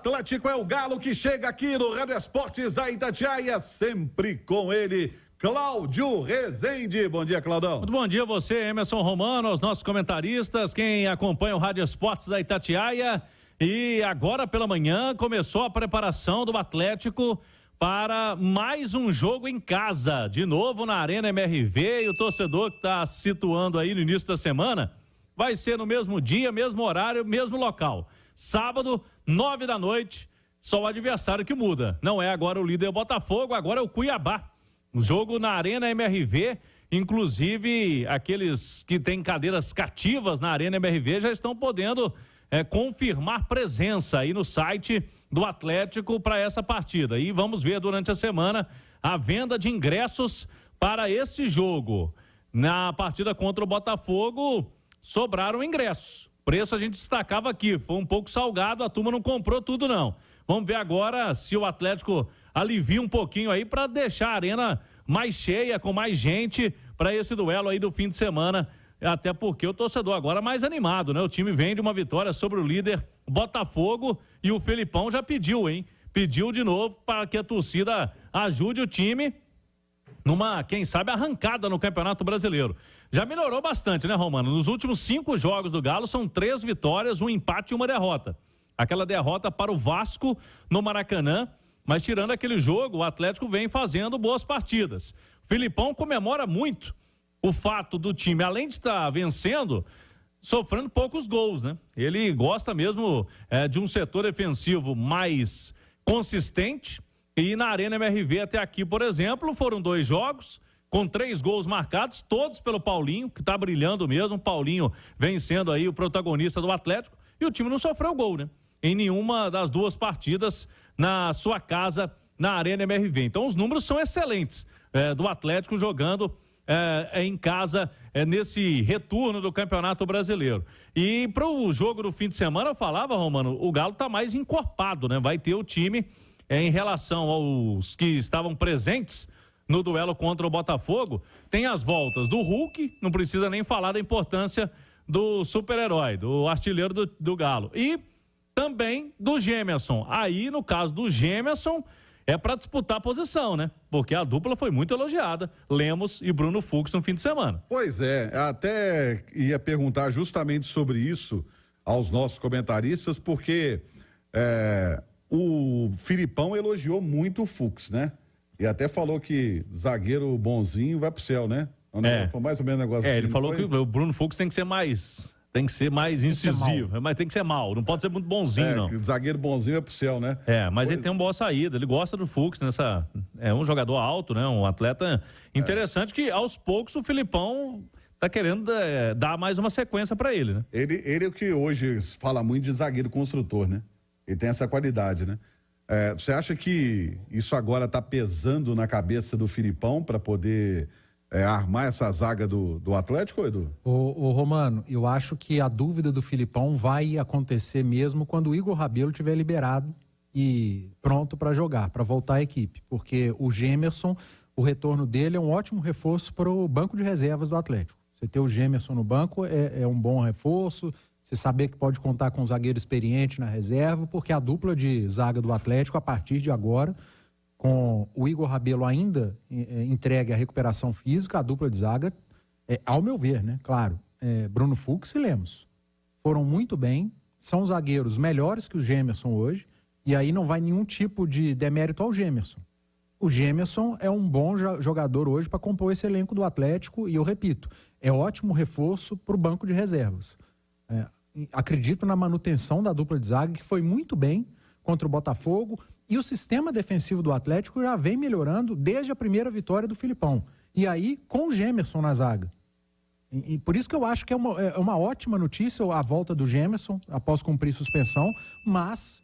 Atlético é o Galo que chega aqui no Rádio Esportes da Itatiaia, sempre com ele, Cláudio Rezende. Bom dia, Claudão. Muito bom dia a você, Emerson Romano, aos nossos comentaristas, quem acompanha o Rádio Esportes da Itatiaia. E agora pela manhã começou a preparação do Atlético para mais um jogo em casa, de novo na Arena MRV, e o torcedor que está se situando aí no início da semana vai ser no mesmo dia, mesmo horário, mesmo local. Sábado, 9 da noite, só o adversário que muda. Não é agora o líder Botafogo, agora é o Cuiabá. O jogo na Arena MRV, inclusive aqueles que têm cadeiras cativas na Arena MRV já estão podendo confirmar presença aí no site do Atlético para essa partida. E vamos ver durante a semana a venda de ingressos para esse jogo. Na partida contra o Botafogo, sobraram ingressos. O preço a gente destacava aqui, foi um pouco salgado, a turma não comprou tudo não. Vamos ver agora se o Atlético alivia um pouquinho aí para deixar a arena mais cheia, com mais gente para esse duelo aí do fim de semana. Até porque o torcedor agora é mais animado, né? O time vem de uma vitória sobre o líder Botafogo e o Felipão já pediu, hein? Pediu de novo para que a torcida ajude o time numa, quem sabe, arrancada no Campeonato Brasileiro. Já melhorou bastante, né, Romano? Nos últimos 5 jogos do Galo são 3 vitórias, 1 empate e 1 derrota. Aquela derrota para o Vasco no Maracanã, mas tirando aquele jogo, o Atlético vem fazendo boas partidas. O Felipão comemora muito o fato do time, além de estar vencendo, sofrendo poucos gols, né? Ele gosta mesmo de um setor defensivo mais consistente. E na Arena MRV até aqui, por exemplo, foram 2 jogos com 3 gols marcados, todos pelo Paulinho, que está brilhando mesmo. O Paulinho vem sendo aí o protagonista do Atlético e o time não sofreu gol, né? Em nenhuma das 2 partidas na sua casa, na Arena MRV. Então os números são excelentes do Atlético jogando em casa nesse retorno do Campeonato Brasileiro. E para o jogo do fim de semana, eu falava, Romano, o Galo está mais encorpado, né? Vai ter o time em relação aos que estavam presentes no duelo contra o Botafogo. Tem as voltas do Hulk, não precisa nem falar da importância do super-herói, do artilheiro do Galo. E também do Gemerson. Aí, no caso do Gemerson, é para disputar a posição, né? Porque a dupla foi muito elogiada, Lemos e Bruno Fux no fim de semana. Pois é, até ia perguntar justamente sobre isso aos nossos comentaristas, porque o Filipão elogiou muito o Fux, né? E até falou que zagueiro bonzinho vai pro céu, né? Foi mais ou menos um negócio assim. Ele falou que o Bruno Fux tem que ser mais incisivo, mas tem que ser mal, não pode ser muito bonzinho, não. Zagueiro bonzinho é pro céu, né? Mas ele tem uma boa saída, ele gosta do Fux é um jogador alto, né? Um atleta interessante que aos poucos o Filipão tá querendo dar mais uma sequência para ele, né? Ele é o que hoje fala muito de zagueiro construtor, né? Ele tem essa qualidade, né? Você acha que isso agora tá pesando na cabeça do Filipão para poder armar essa zaga do Atlético, Edu? Ô Romano, eu acho que a dúvida do Filipão vai acontecer mesmo quando o Igor Rabelo estiver liberado e pronto para jogar, para voltar à equipe. Porque o Gemerson, o retorno dele é um ótimo reforço para o banco de reservas do Atlético. Você ter o Gemerson no banco é um bom reforço, você saber que pode contar com um zagueiro experiente na reserva, porque a dupla de zaga do Atlético, a partir de agora, com o Igor Rabelo ainda entregue à recuperação física, a dupla de zaga, ao meu ver, né? Claro, Bruno Fux e Lemos foram muito bem, são zagueiros melhores que o Gemerson hoje, e aí não vai nenhum tipo de demérito ao Gemerson. O Gemerson é um bom jogador hoje para compor esse elenco do Atlético, e eu repito, é ótimo reforço para o banco de reservas. Acredito na manutenção da dupla de zaga, que foi muito bem contra o Botafogo, e o sistema defensivo do Atlético já vem melhorando desde a primeira vitória do Filipão. E aí, com o Gemerson na zaga. E por isso que eu acho que é uma ótima notícia a volta do Gemerson, após cumprir suspensão, mas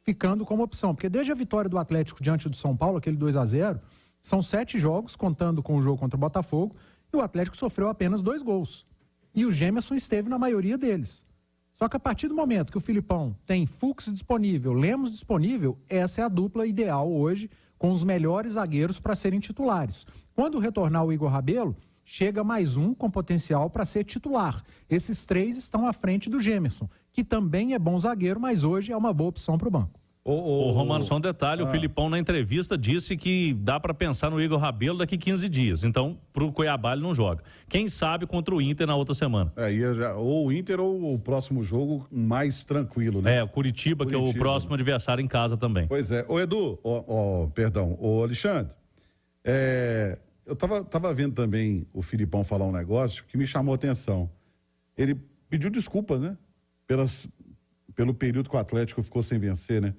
ficando como opção. Porque desde a vitória do Atlético diante do São Paulo, aquele 2-0, são 7 jogos, contando com o jogo contra o Botafogo, e o Atlético sofreu apenas 2 gols. E o Gemerson esteve na maioria deles. Só que a partir do momento que o Filipão tem Fux disponível, Lemos disponível, essa é a dupla ideal hoje, com os melhores zagueiros para serem titulares. Quando retornar o Igor Rabelo, chega mais um com potencial para ser titular. Esses 3 estão à frente do Gemerson, que também é bom zagueiro, mas hoje é uma boa opção para o banco. Ô, Romano, só um detalhe, o Filipão na entrevista disse que dá para pensar no Igor Rabelo daqui 15 dias, então pro Cuiabá ele não joga. Quem sabe contra o Inter na outra semana. Ou o Inter ou o próximo jogo mais tranquilo, né? O Curitiba, que é o próximo adversário em casa também. Pois é. Ô Edu, ô Alexandre, eu tava vendo também o Filipão falar um negócio que me chamou a atenção. Ele pediu desculpas, né? Pelo período que o Atlético ficou sem vencer, né?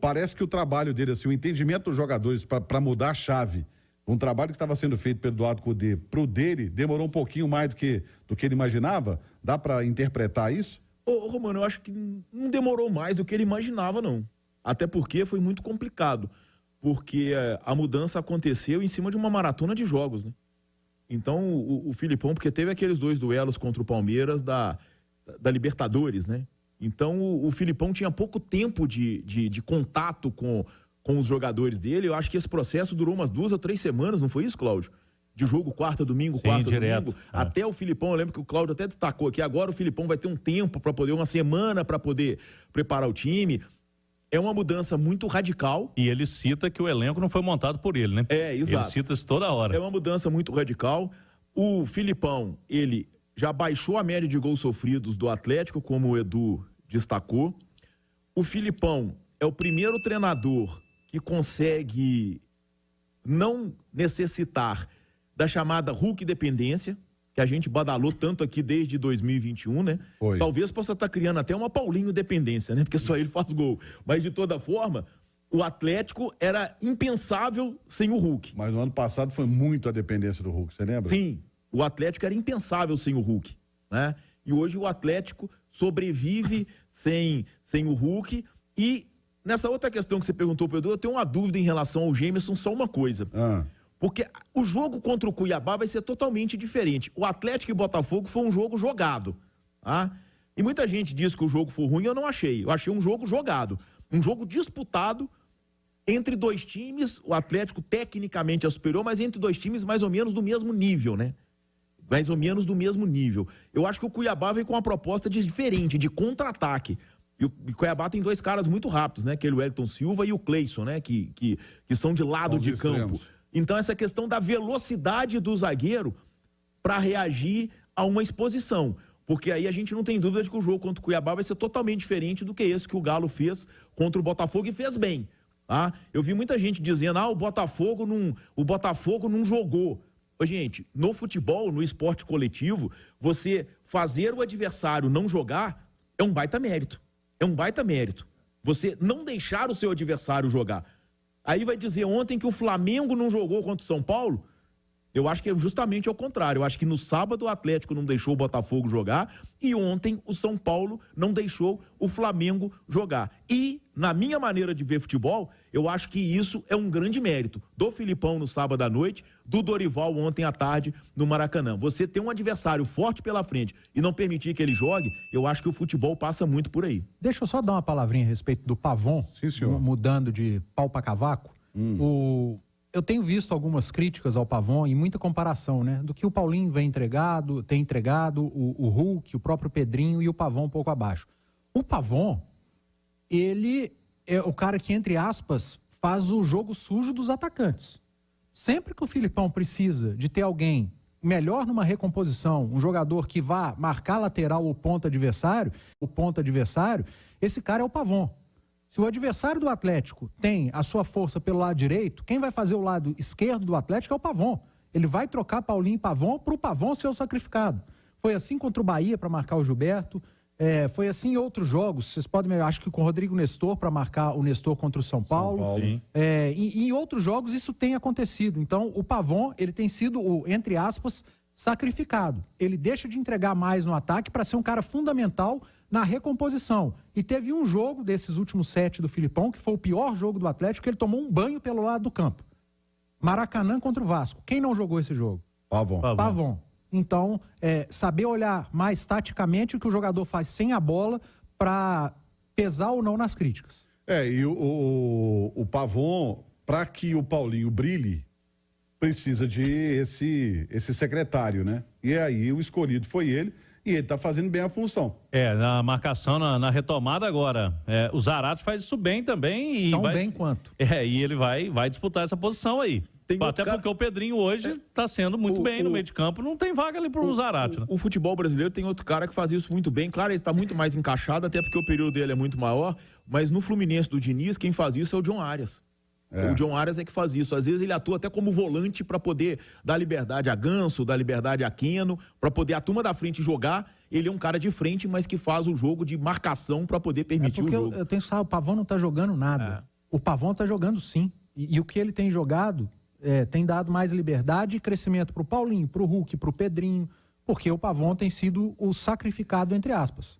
Parece que o trabalho dele, assim, o entendimento dos jogadores para mudar a chave, um trabalho que estava sendo feito pelo Eduardo Cudê pro dele, demorou um pouquinho mais do que ele imaginava? Dá para interpretar isso? Romano, eu acho que não demorou mais do que ele imaginava, não. Até porque foi muito complicado. Porque a mudança aconteceu em cima de uma maratona de jogos, né? Então, o Filipão, porque teve aqueles 2 duelos contra o Palmeiras da Libertadores, né? Então, o Filipão tinha pouco tempo de contato com os jogadores dele. Eu acho que esse processo durou umas 2 ou 3 semanas, não foi isso, Cláudio? De jogo quarta, domingo, domingo. Até o Filipão, eu lembro que o Cláudio até destacou aqui, agora o Filipão vai ter um tempo para poder, uma semana para poder preparar o time. É uma mudança muito radical. E ele cita que o elenco não foi montado por ele, né? Exato. Ele cita isso toda hora. É uma mudança muito radical. O Filipão, ele já baixou a média de gols sofridos do Atlético, como o Edu destacou. O Filipão é o primeiro treinador que consegue não necessitar da chamada Hulk dependência, que a gente badalou tanto aqui desde 2021, né? Talvez possa estar criando até uma Paulinho dependência, né? Porque só ele faz gol. Mas, de toda forma, o Atlético era impensável sem o Hulk. Mas no ano passado foi muito a dependência do Hulk, você lembra? Sim, o Atlético era impensável sem o Hulk, né? E hoje o Atlético sobrevive sem o Hulk. E nessa outra questão que você perguntou, Pedro, eu tenho uma dúvida em relação ao Gemerson, só uma coisa. Porque o jogo contra o Cuiabá vai ser totalmente diferente. O Atlético e Botafogo foi um jogo jogado, tá? E muita gente diz que o jogo foi ruim, eu não achei. Eu achei um jogo jogado, um jogo disputado entre 2 times. O Atlético tecnicamente é superior, mas entre 2 times mais ou menos do mesmo nível, né? Mais ou menos do mesmo nível. Eu acho que o Cuiabá veio com uma proposta diferente, de contra-ataque. E o Cuiabá tem 2 caras muito rápidos, né? Que é o Wellington Silva e o Cleison, né? Que são de lado de campo. Então, essa questão da velocidade do zagueiro para reagir a uma exposição. Porque aí a gente não tem dúvida de que o jogo contra o Cuiabá vai ser totalmente diferente do que esse que o Galo fez contra o Botafogo e fez bem. Tá? Eu vi muita gente dizendo, o Botafogo não jogou. Ô, gente, no futebol, no esporte coletivo, você fazer o adversário não jogar é um baita mérito. É um baita mérito. Você não deixar o seu adversário jogar. Aí vai dizer ontem que o Flamengo não jogou contra o São Paulo? Eu acho que é justamente ao contrário. Eu acho que no sábado o Atlético não deixou o Botafogo jogar e ontem o São Paulo não deixou o Flamengo jogar. E, na minha maneira de ver futebol, eu acho que isso é um grande mérito do Filipão no sábado à noite, do Dorival ontem à tarde no Maracanã. Você ter um adversário forte pela frente e não permitir que ele jogue, eu acho que o futebol passa muito por aí. Deixa eu só dar uma palavrinha a respeito do Pavon. Sim, senhor. Mudando de pau para cavaco. Eu tenho visto algumas críticas ao Pavon e muita comparação, né? Do que o Paulinho tem entregado, o Hulk, o próprio Pedrinho e o Pavon um pouco abaixo. O Pavon, ele é o cara que, entre aspas, faz o jogo sujo dos atacantes. Sempre que o Filipão precisa de ter alguém melhor numa recomposição, um jogador que vá marcar lateral ou ponta adversário, esse cara é o Pavon. Se o adversário do Atlético tem a sua força pelo lado direito, quem vai fazer o lado esquerdo do Atlético é o Pavon. Ele vai trocar Paulinho e Pavon para o Pavon ser o sacrificado. Foi assim contra o Bahia para marcar o Gilberto, foi assim em outros jogos. Vocês podem ver, acho que com o Rodrigo Nestor para marcar o Nestor contra o São Paulo. E em outros jogos isso tem acontecido. Então o Pavon, ele tem sido o, entre aspas, sacrificado. Ele deixa de entregar mais no ataque para ser um cara fundamental na recomposição. E teve um jogo desses últimos 7 do Filipão, que foi o pior jogo do Atlético, que ele tomou um banho pelo lado do campo. Maracanã contra o Vasco. Quem não jogou esse jogo? Pavon. Então, saber olhar mais taticamente o que o jogador faz sem a bola para pesar ou não nas críticas. E o Pavon, para que o Paulinho brilhe, precisa de esse secretário, né? E aí o escolhido foi ele. E ele está fazendo bem a função. Na marcação, na retomada agora. O Zarate faz isso bem também. E tão bem quanto. E ele vai disputar essa posição aí. Até porque o Pedrinho hoje está sendo muito bem no meio de campo. Não tem vaga ali para o Zarate. Né? O futebol brasileiro tem outro cara que faz isso muito bem. Claro, ele está muito mais encaixado, até porque o período dele é muito maior. Mas no Fluminense do Diniz, quem faz isso é o John Arias. O John Arias é que faz isso. Às vezes ele atua até como volante para poder dar liberdade a Ganso, dar liberdade a Keno, para poder a turma da frente jogar. Ele é um cara de frente, mas que faz o jogo de marcação para poder permitir o jogo. Eu tenho que falar, o Pavão não está jogando nada. O Pavão está jogando sim. E o que ele tem jogado tem dado mais liberdade e crescimento para o Paulinho, para o Hulk, para o Pedrinho, porque o Pavão tem sido o sacrificado, entre aspas.